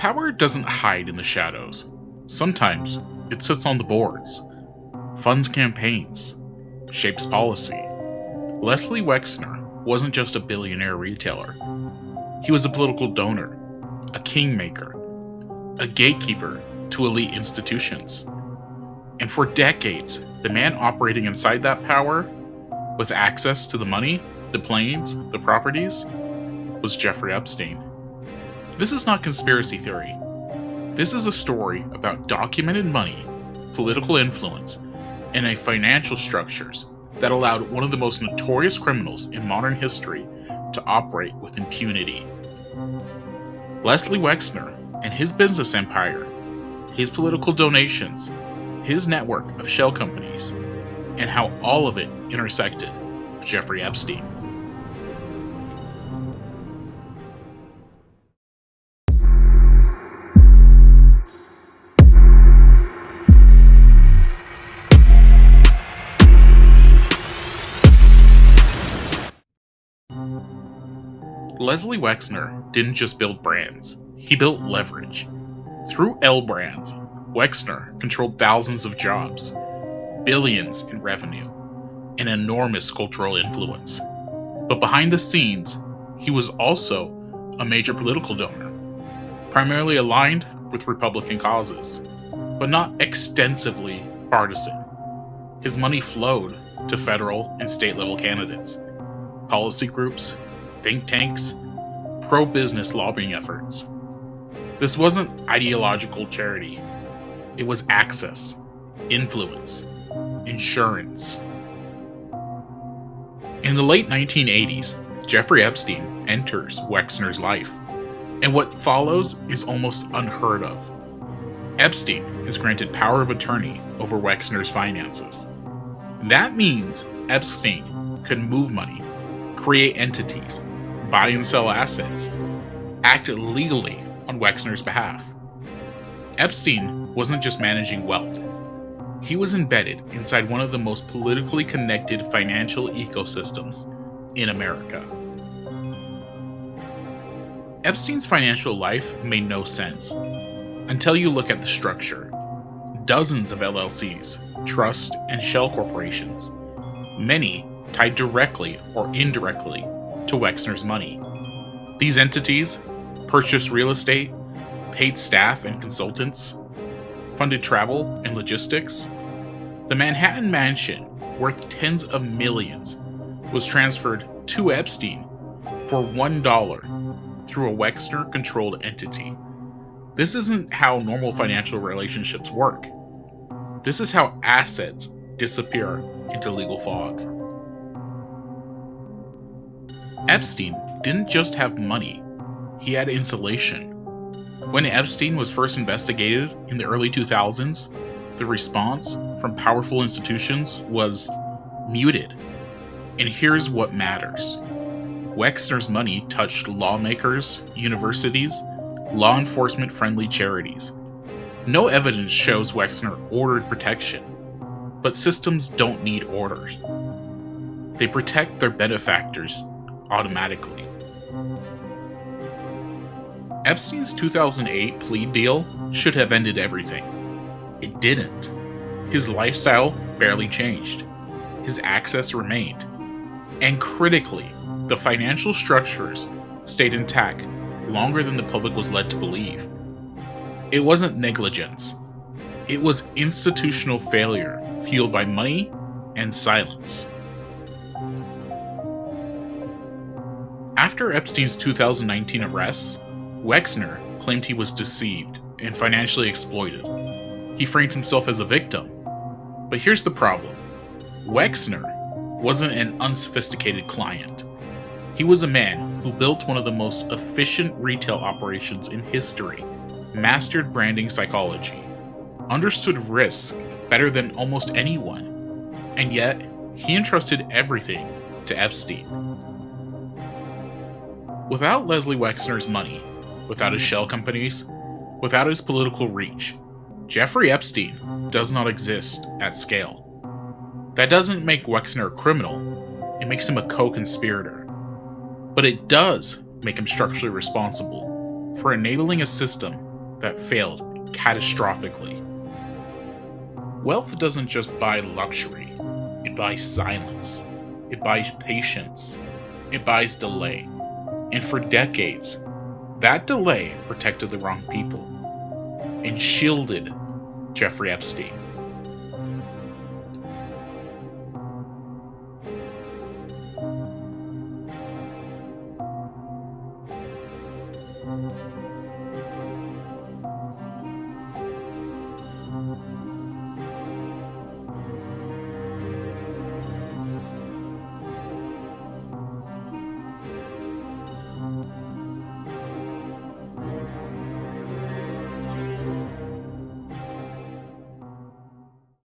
Power doesn't hide in the shadows. Sometimes it sits on the boards, funds campaigns, shapes policy. Leslie Wexner wasn't just a billionaire retailer. He was a political donor, a kingmaker, a gatekeeper to elite institutions. And for decades, the man operating inside that power, with access to the money, the planes, the properties, was Jeffrey Epstein. This is not conspiracy theory. This is a story about documented money, political influence, and a financial structures that allowed one of the most notorious criminals in modern history to operate with impunity. Leslie Wexner and his business empire, his political donations, his network of shell companies, and how all of it intersected with Jeffrey Epstein. Leslie Wexner didn't just build brands, he built leverage. Through L Brands, Wexner controlled thousands of jobs, billions in revenue, and enormous cultural influence. But behind the scenes, he was also a major political donor, primarily aligned with Republican causes, but not extensively partisan. His money flowed to federal and state level candidates, policy groups, think tanks, pro-business lobbying efforts. This wasn't ideological charity. It was access, influence, insurance. In the late 1980s, Jeffrey Epstein enters Wexner's life, and what follows is almost unheard of. Epstein is granted power of attorney over Wexner's finances. That means Epstein could move money, create entities, buy and sell assets, act legally on Wexner's behalf. Epstein wasn't just managing wealth. He was embedded inside one of the most politically connected financial ecosystems in America. Epstein's financial life made no sense until you look at the structure. Dozens of LLCs, trusts, and shell corporations, many tied directly or indirectly to Wexner's money. These entities purchased real estate, paid staff and consultants, funded travel and logistics. The Manhattan mansion, worth tens of millions, was transferred to Epstein for $1 through a Wexner-controlled entity. This isn't how normal financial relationships work. This is how assets disappear into legal fog. Epstein didn't just have money, he had insulation. When Epstein was first investigated in the early 2000s, the response from powerful institutions was muted. And here's what matters. Wexner's money touched lawmakers, universities, law enforcement-friendly charities. No evidence shows Wexner ordered protection, but systems don't need orders. They protect their benefactors automatically. Epstein's 2008 plea deal should have ended everything. It didn't. His lifestyle barely changed. His access remained. And critically, the financial structures stayed intact longer than the public was led to believe. It wasn't negligence. It was institutional failure fueled by money and silence. After Epstein's 2019 arrest, Wexner claimed he was deceived and financially exploited. He framed himself as a victim. But here's the problem. Wexner wasn't an unsophisticated client. He was a man who built one of the most efficient retail operations in history, mastered branding psychology, understood risk better than almost anyone, and yet he entrusted everything to Epstein. Without Leslie Wexner's money, without his shell companies, without his political reach, Jeffrey Epstein does not exist at scale. That doesn't make Wexner a criminal, it makes him a co-conspirator. But it does make him structurally responsible for enabling a system that failed catastrophically. Wealth doesn't just buy luxury, it buys silence, it buys patience, it buys delay. And for decades, that delay protected the wrong people and shielded Jeffrey Epstein.